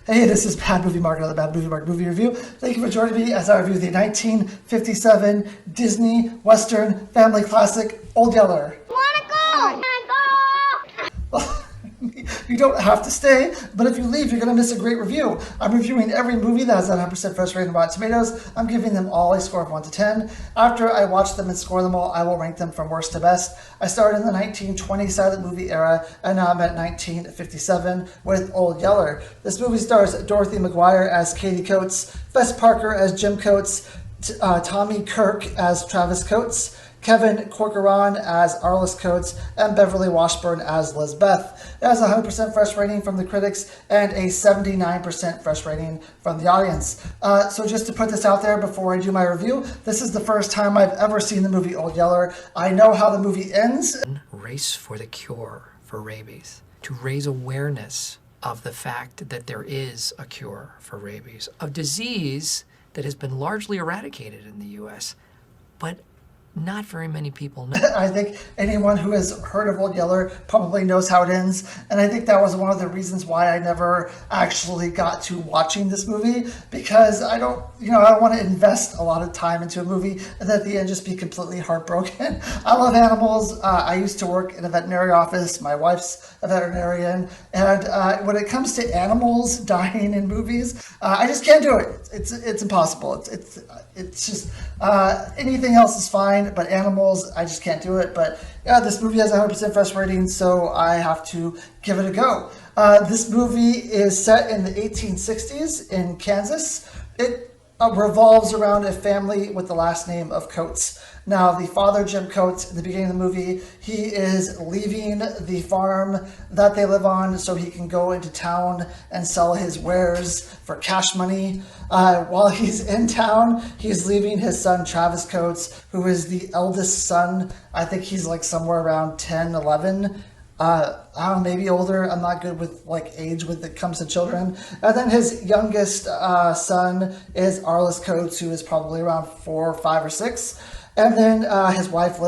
Hey, this is Bad Movie Mark, another Bad Movie Mark movie review. Thank you for joining me as I review the 1957 Disney Western family classic, Old Yeller. Wanna go? You don't have to stay, but if you leave, you're going to miss a great review. I'm reviewing every movie that has a 100% fresh rating on Rotten Tomatoes. I'm giving them all a score of 1 to 10. After I watch them and score them all, I will rank them from worst to best. I started in the 1920 silent movie era, and now I'm at 1957 with Old Yeller. This movie stars Dorothy McGuire as Katie Coates, Bess Parker as Jim Coates, Tommy Kirk as Travis Coates, Kevin Corcoran as Arliss Coates, and Beverly Washburn as Lizbeth. It has a 100% fresh rating from the critics and a 79% fresh rating from the audience. So just to put this out there before I do my review, this is the first time I've ever seen the movie Old Yeller. I know how the movie ends. Race for the cure for rabies, to raise awareness of the fact that there is a cure for rabies, a disease that has been largely eradicated in the U.S., but not very many people know. I think anyone who has heard of Old Yeller probably knows how it ends, and I think that was one of the reasons why I never actually got to watching this movie, because I don't want to invest a lot of time into a movie and then at the end just be completely heartbroken. I love animals. I used to work in a veterinary office. My wife's a veterinarian, and when it comes to animals dying in movies, I just can't do it. It's impossible. It's just anything else is fine, but animals, I just can't do it. But yeah, this movie has a 100% fresh rating, so I have to give it a go. This movie is set in the 1860s in Kansas. It revolves around a family with the last name of Coates. Now, the father, Jim Coates, in the beginning of the movie, he is leaving the farm that they live on so he can go into town and sell his wares for cash money. While he's in town, he's leaving his son, Travis Coates, who is the eldest son. I think he's like somewhere around 10, 11. I don't know, maybe older. I'm not good with age when it comes to children. And then his youngest son is Arliss Coates, who is probably around 4, 5, or 6. And then his wife,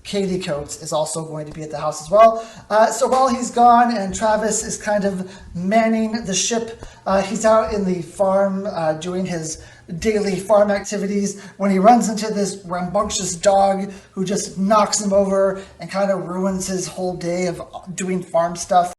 Katie Coates, is also going to be at the house as well. So while he's gone and Travis is kind of manning the ship, he's out in the farm doing his daily farm activities when he runs into this rambunctious dog who just knocks him over and kind of ruins his whole day of doing farm stuff.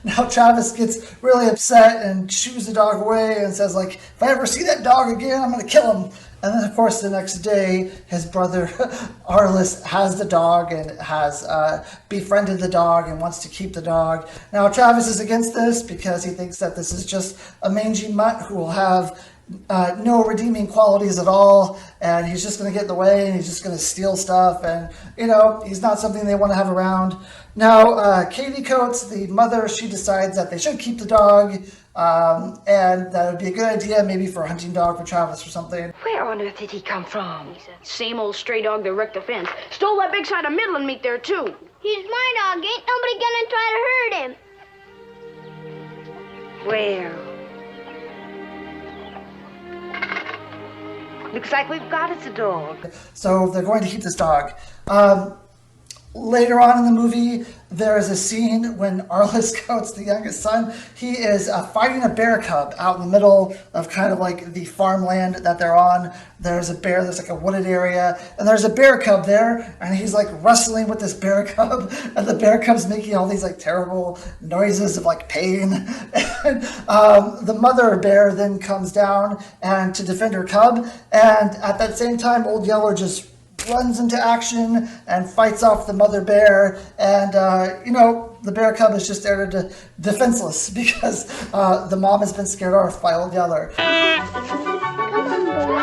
Now Travis gets really upset and shoos the dog away and says, if I ever see that dog again, I'm going to kill him. And then, of course, the next day, his brother Arliss has the dog and has befriended the dog and wants to keep the dog. Now, Travis is against this because he thinks that this is just a mangy mutt who will have no redeeming qualities at all, and he's just going to get in the way, and he's just going to steal stuff, and he's not something they want to have around. Now Katie Coates, the mother, she decides that they should keep the dog, and that would be a good idea maybe for a hunting dog for Travis or something. Where on earth did he come from? He's that same old stray dog that wrecked the fence. Stole that big side of Midland meat there, too. He's my dog. Ain't nobody gonna try to hurt him. Well, looks like we've got us a dog. So they're going to keep this dog. Later on in the movie, there is a scene when Arliss Coates, the youngest son, he is fighting a bear cub out in the middle of kind of the farmland that they're on. There's a bear, there's a wooded area, and there's a bear cub there, and he's wrestling with this bear cub, and the bear cub's making all these terrible noises of pain. And the mother bear then comes down and to defend her cub, and at that same time, Old Yeller just runs into action and fights off the mother bear, and the bear cub is just there defenseless because the mom has been scared off by Old Yeller. Come on, boy.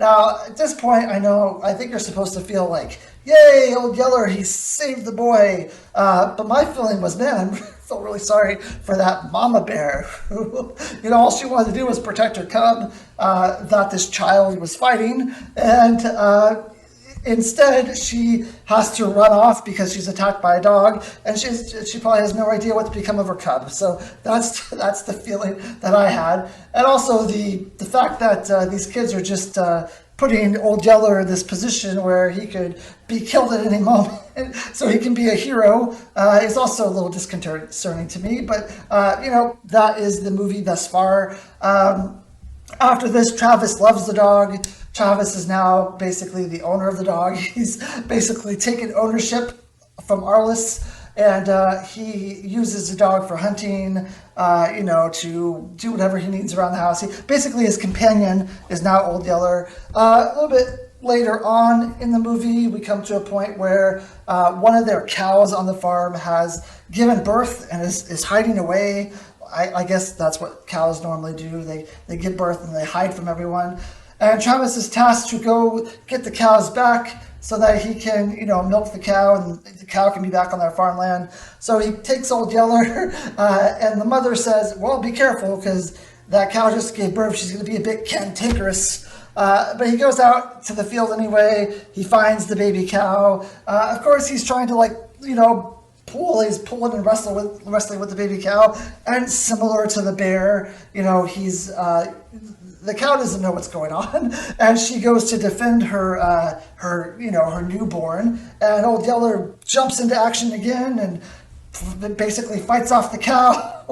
Now, at this point, I think you're supposed to feel yay, Old Yeller, he saved the boy. But my feeling was, man, I'm feel really sorry for that mama bear who, all she wanted to do was protect her cub that this child was fighting. And instead, she has to run off because she's attacked by a dog, and she probably has no idea what's become of her cub. So that's the feeling that I had, and also the fact that these kids are just putting Old Yeller in this position where he could be killed at any moment, so he can be a hero, is also a little disconcerting to me. But that is the movie thus far. After this, Travis loves the dog. Travis is now basically the owner of the dog. He's basically taken ownership from Arliss, and he uses the dog for hunting, to do whatever he needs around the house. Basically, his companion is now Old Yeller. A little bit later on in the movie, we come to a point where one of their cows on the farm has given birth and is hiding away. I guess that's what cows normally do. They give birth and they hide from everyone. And Travis is tasked to go get the cows back so that he can, milk the cow and the cow can be back on their farmland. So he takes Old Yeller, and the mother says, well, be careful because that cow just gave birth. She's going to be a bit cantankerous. But he goes out to the field anyway. He finds the baby cow. Of course, he's trying to, he's pulling and wrestling with the baby cow. And similar to the bear, he's... the cow doesn't know what's going on, and she goes to defend her newborn, and Old Yeller jumps into action again and basically fights off the cow,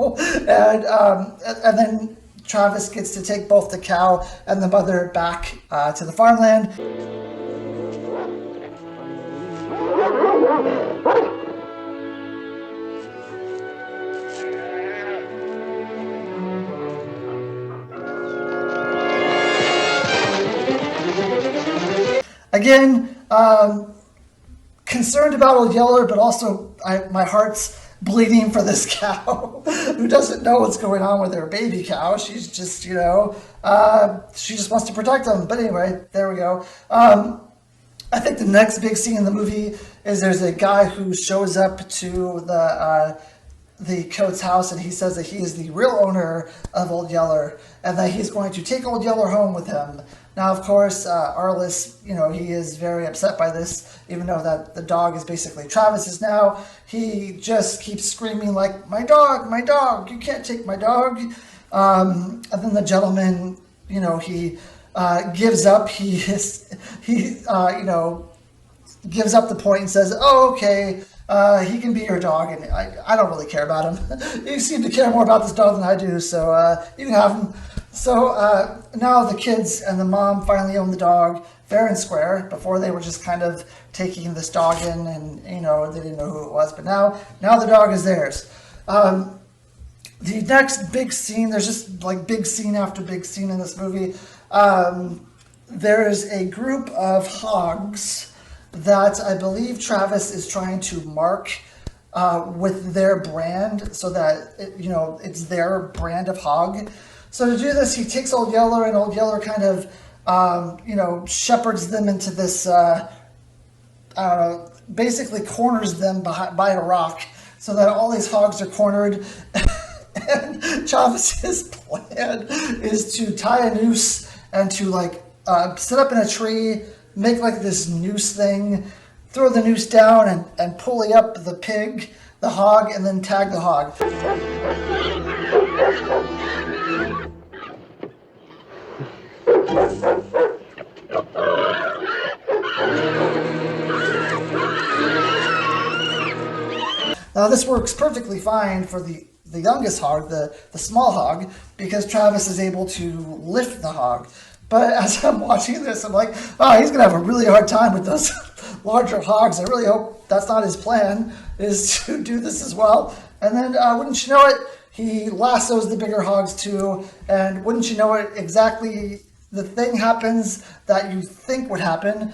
and then Travis gets to take both the cow and the mother back to the farmland. Again, concerned about Old Yeller, but also my heart's bleeding for this cow who doesn't know what's going on with her baby cow. She's just, she just wants to protect them. But anyway, there we go. I think the next big scene in the movie is there's a guy who shows up to the Coates' house, and he says that he is the real owner of Old Yeller and that he's going to take Old Yeller home with him. Now, of course, Arliss, he is very upset by this, even though that the dog is basically Travis's now. He just keeps screaming like, my dog, you can't take my dog. And then the gentleman, he gives up. He gives up the point and says, oh, okay, he can be your dog, and I don't really care about him. You seem to care more about this dog than I do, so you can have him. So now the kids and the mom finally own the dog fair and square. Before they were just kind of taking this dog in, and they didn't know who it was. But now the dog is theirs. The next big scene, there's just like big scene after big scene in this movie. There is a group of hogs that I believe Travis is trying to mark with their brand, so that it's their brand of hog. So to do this, he takes Old Yeller, and Old Yeller kind of, shepherds them into this, basically corners them by a rock, so that all these hogs are cornered. And Travis's plan is to tie a noose and to sit up in a tree, make this noose thing, throw the noose down and pulley up the hog, and then tag the hog. Now this works perfectly fine for the youngest hog, the small hog, because Travis is able to lift the hog. But as I'm watching this, I'm like, oh, he's going to have a really hard time with those larger hogs. I really hope that's not his plan, is to do this as well. And then, wouldn't you know it, he lassos the bigger hogs too. And wouldn't you know it, exactly the thing happens that you think would happen.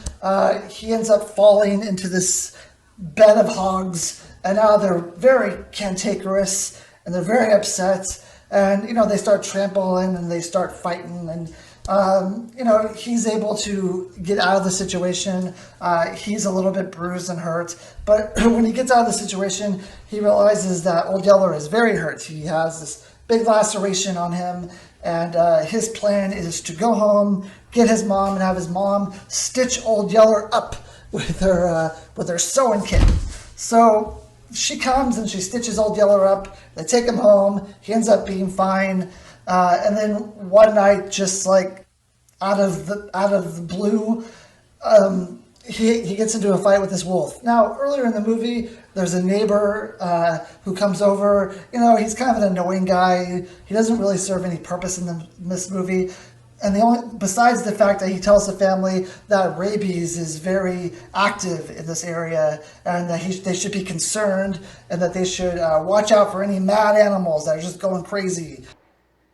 He ends up falling into this bed of hogs. And now they're very cantankerous, and they're very upset. And, they start trampling, and they start fighting, and He's able to get out of the situation. He's a little bit bruised and hurt, but when he gets out of the situation, he realizes that Old Yeller is very hurt. He has this big laceration on him, and his plan is to go home, get his mom, and have his mom stitch Old Yeller up with her sewing kit. So she comes and she stitches Old Yeller up. They take him home. He ends up being fine. And then one night, just like out of the blue, he gets into a fight with this wolf. Now, earlier in the movie, there's a neighbor who comes over. He's kind of an annoying guy. He doesn't really serve any purpose in this movie. And besides the fact that he tells the family that rabies is very active in this area, and that they should be concerned, and that they should watch out for any mad animals that are just going crazy.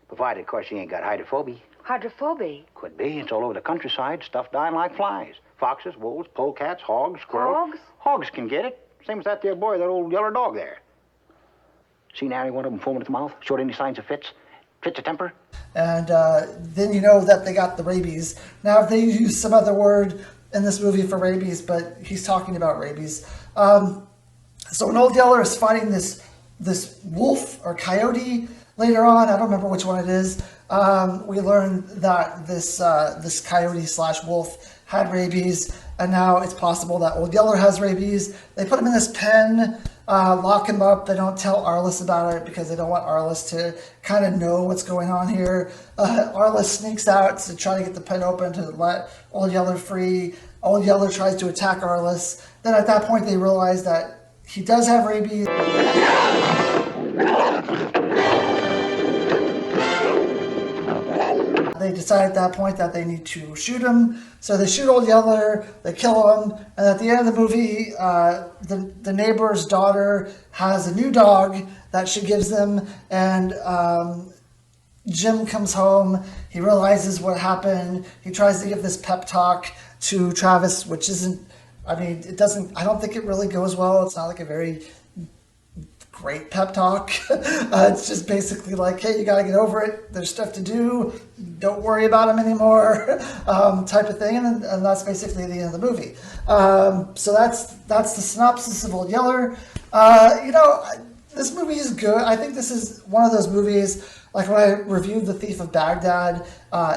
Provided, of course, you ain't got hydrophobia. Hydrophobia? Could be. It's all over the countryside. Stuff dying like flies. Foxes, wolves, polecats, hogs, squirrels. Hogs? Hogs can get it. Same as that there boy, that old yellow dog there. Seen Harry, one of them foaming at the mouth? Showed any signs of fits? Fits of temper? And then you know that they got the rabies. Now, they use some other word in this movie for rabies, but he's talking about rabies. So when Old Yeller is fighting this wolf or coyote later on, I don't remember which one it is, we learn that this coyote / wolf had rabies, and now it's possible that Old Yeller has rabies. They put him in this pen, lock him up. They don't tell Arliss about it because they don't want Arliss to kind of know what's going on here. Arliss sneaks out to try to get the pen open to let Old Yeller free. Old Yeller tries to attack Arliss. Then at that point they realize that he does have rabies. They decide at that point that they need to shoot him. So they shoot Old Yeller, they kill him, and at the end of the movie, the neighbor's daughter has a new dog that she gives them, and Jim comes home. He realizes what happened. He tries to give this pep talk to Travis, which isn't, I don't think it really goes well. It's not like a very great pep talk. It's just basically like, hey, you got to get over it. There's stuff to do. Don't worry about him anymore, type of thing. And that's basically the end of the movie. So that's the synopsis of Old Yeller. This movie is good. I think this is one of those movies, like when I reviewed The Thief of Baghdad,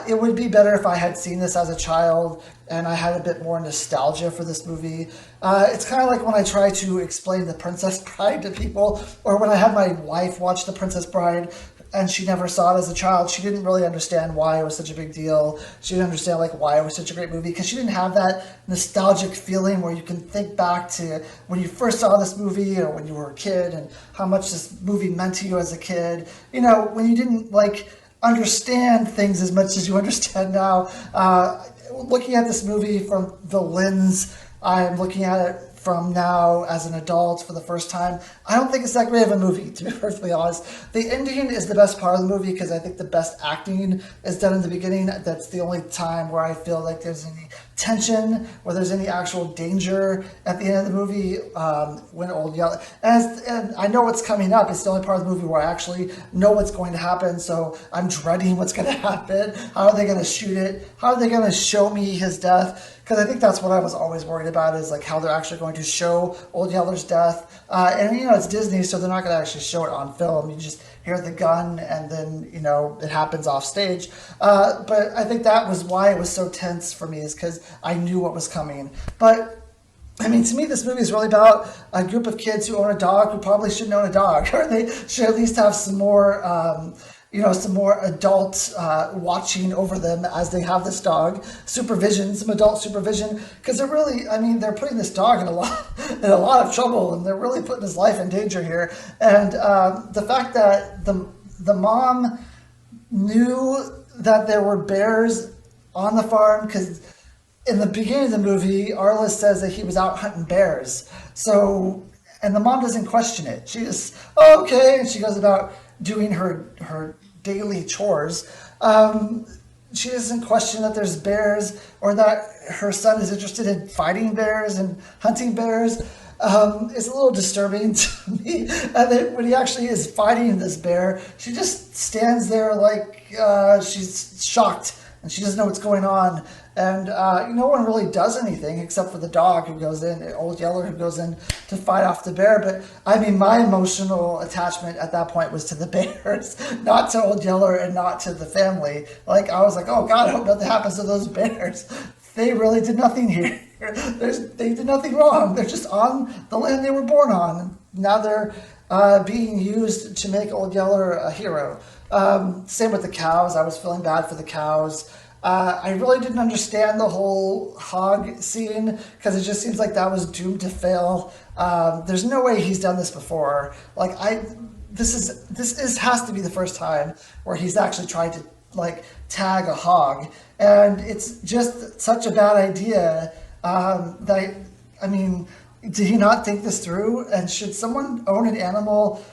it would be better if I had seen this as a child and I had a bit more nostalgia for this movie. It's kind of like when I try to explain The Princess Bride to people, or when I had my wife watch The Princess Bride and she never saw it as a child. She didn't really understand why it was such a big deal. She didn't understand why it was such a great movie, because she didn't have that nostalgic feeling where you can think back to when you first saw this movie or when you were a kid and how much this movie meant to you as a kid. When you didn't understand things as much as you understand now. Looking at this movie from the lens I'm looking at it from now as an adult for the first time, I don't think it's that great of a movie, to be perfectly honest. The ending is the best part of the movie because I think the best acting is done in the beginning. That's the only time where I feel like there's any tension, or there's any actual danger at the end of the movie when Old Yeller... And I know what's coming up. It's the only part of the movie where I actually know what's going to happen, so I'm dreading what's going to happen. How are they going to shoot it? How are they going to show me his death? Because I think that's what I was always worried about, is how they're actually going to show Old Yeller's death. And it's Disney, so they're not going to actually show it on film. You just hear the gun, and then, it happens off stage. But I think that was why it was so tense for me, is because I knew what was coming. But to me, this movie is really about a group of kids who own a dog who probably shouldn't own a dog, or they should at least have some more... some more adult watching over them as they have this dog, some adult supervision, because they're really, they're putting this dog in a lot of trouble, and they're really putting his life in danger here. And the fact that the mom knew that there were bears on the farm, because in the beginning of the movie, Arliss says that he was out hunting bears. So, and the mom doesn't question it. She just, okay, and she goes about doing her daily chores. She doesn't question that there's bears, or that her son is interested in fighting bears and hunting bears. It's a little disturbing to me. And then when he actually is fighting this bear, she just stands there like she's shocked and she doesn't know what's going on. And no one really does anything except for the dog who goes in, Old Yeller, who goes in to fight off the bear. But I mean, my emotional attachment at that point was to the bears, not to Old Yeller and not to the family. Like, I was like, oh God, I hope nothing happens to those bears. They really did nothing here. They did nothing wrong. They're just on the land they were born on. And now they're being used to make Old Yeller a hero. Same with the cows. I was feeling bad for the cows. I really didn't understand the whole hog scene because it just seems like that was doomed to fail. There's no way he's done this before. Like, this has to be the first time where he's actually tried to like tag a hog, and it's just such a bad idea that I mean, did he not think this through? And should someone own an animal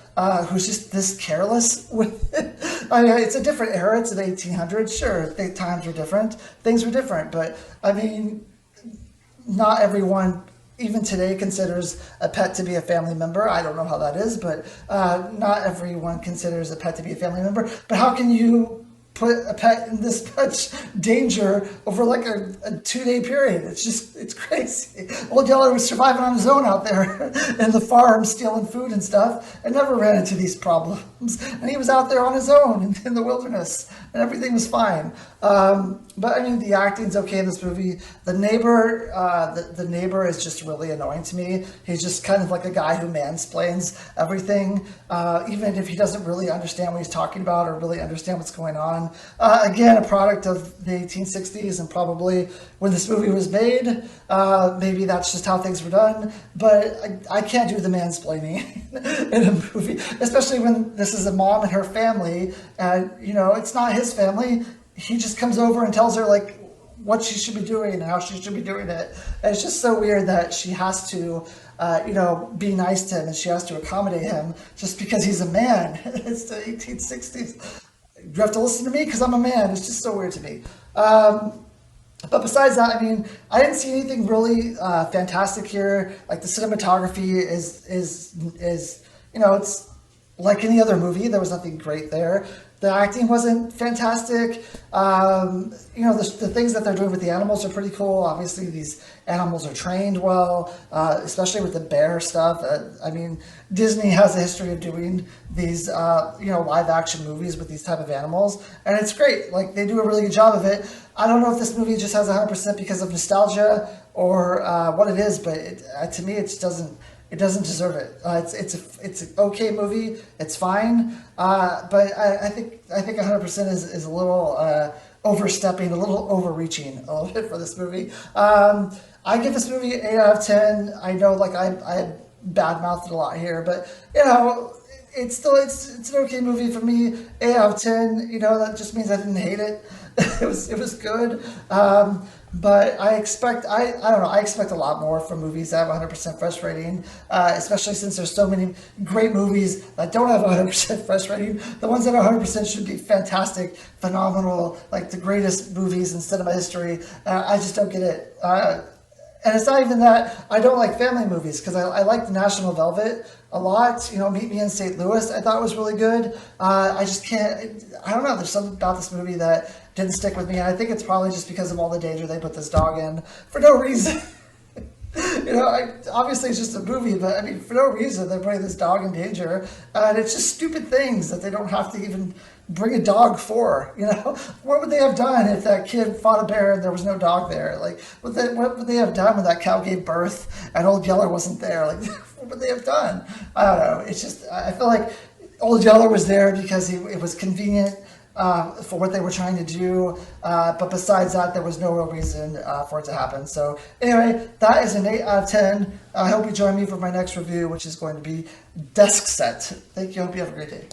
who's just this careless with it? I mean, it's a different era. It's the 1800s. Sure, times were different. Things were different. But, I mean, not everyone, even today, considers a pet to be a family member. I don't know how that is, but not everyone considers a pet to be a family member. But how can you put a pet in this much danger over like a 2-day period? It's crazy. Old Yeller was surviving on his own out there in the farm, stealing food and stuff, and never ran into these problems. And he was out there on his own in the wilderness, and everything was fine. But I mean, the acting's okay in this movie. The neighbor, the neighbor is just really annoying to me. He's just kind of like a guy who mansplains everything, even if he doesn't really understand what he's talking about or really understand what's going on. Again, a product of the 1860s and probably when this movie was made. Maybe that's just how things were done. But I can't do the mansplaining in a movie, especially when this is a mom and her family, and it's not his family. He just comes over and tells her like what she should be doing and how she should be doing it. And it's just so weird that she has to, be nice to him and she has to accommodate him just because he's a man. It's the 1860s. You have to listen to me because I'm a man. It's just so weird to me. But besides that, I mean, I didn't see anything really fantastic here. Like the cinematography is it's like any other movie. There was nothing great there. The acting wasn't fantastic. The things that they're doing with the animals are pretty cool. Obviously, these animals are trained well, especially with the bear stuff. I mean, Disney has a history of doing these, live action movies with these type of animals, and it's great. Like, they do a really good job of it. I don't know if this movie just has 100% because of nostalgia or what it is, but to me, it just doesn't. It doesn't deserve it. It's an okay movie. It's fine, but I think 100% is a little overstepping, a little overreaching a little bit for this movie. I give this movie 8 out of 10. I know, like I badmouthed it a lot here, but it's still it's an okay movie for me. 8 out of 10. That just means I didn't hate it. It was good. But I expect a lot more from movies that have 100% fresh rating, especially since there's so many great movies that don't have 100% fresh rating. The ones that are 100% should be fantastic, phenomenal, like the greatest movies in cinema history. I just don't get it. And it's not even that I don't like family movies, because I like The National Velvet a lot. Meet Me in St. Louis I thought was really good. I just can't, I don't know, there's something about this movie that didn't stick with me. And I think it's probably just because of all the danger they put this dog in for no reason. Obviously it's just a movie, but I mean, for no reason they're putting this dog in danger. And it's just stupid things that they don't have to even bring a dog for. What would they have done if that kid fought a bear and there was no dog there? Like, what would they have done when that cow gave birth and Old Yeller wasn't there? Like, what would they have done? I don't know. It's just, I feel like Old Yeller was there because it was convenient for what they were trying to do, but besides that, there was no real reason for it to happen. So anyway, that is an 8 out of 10. I hope you join me for my next review, which is going to be Desk Set. Thank you. Hope you have a great day.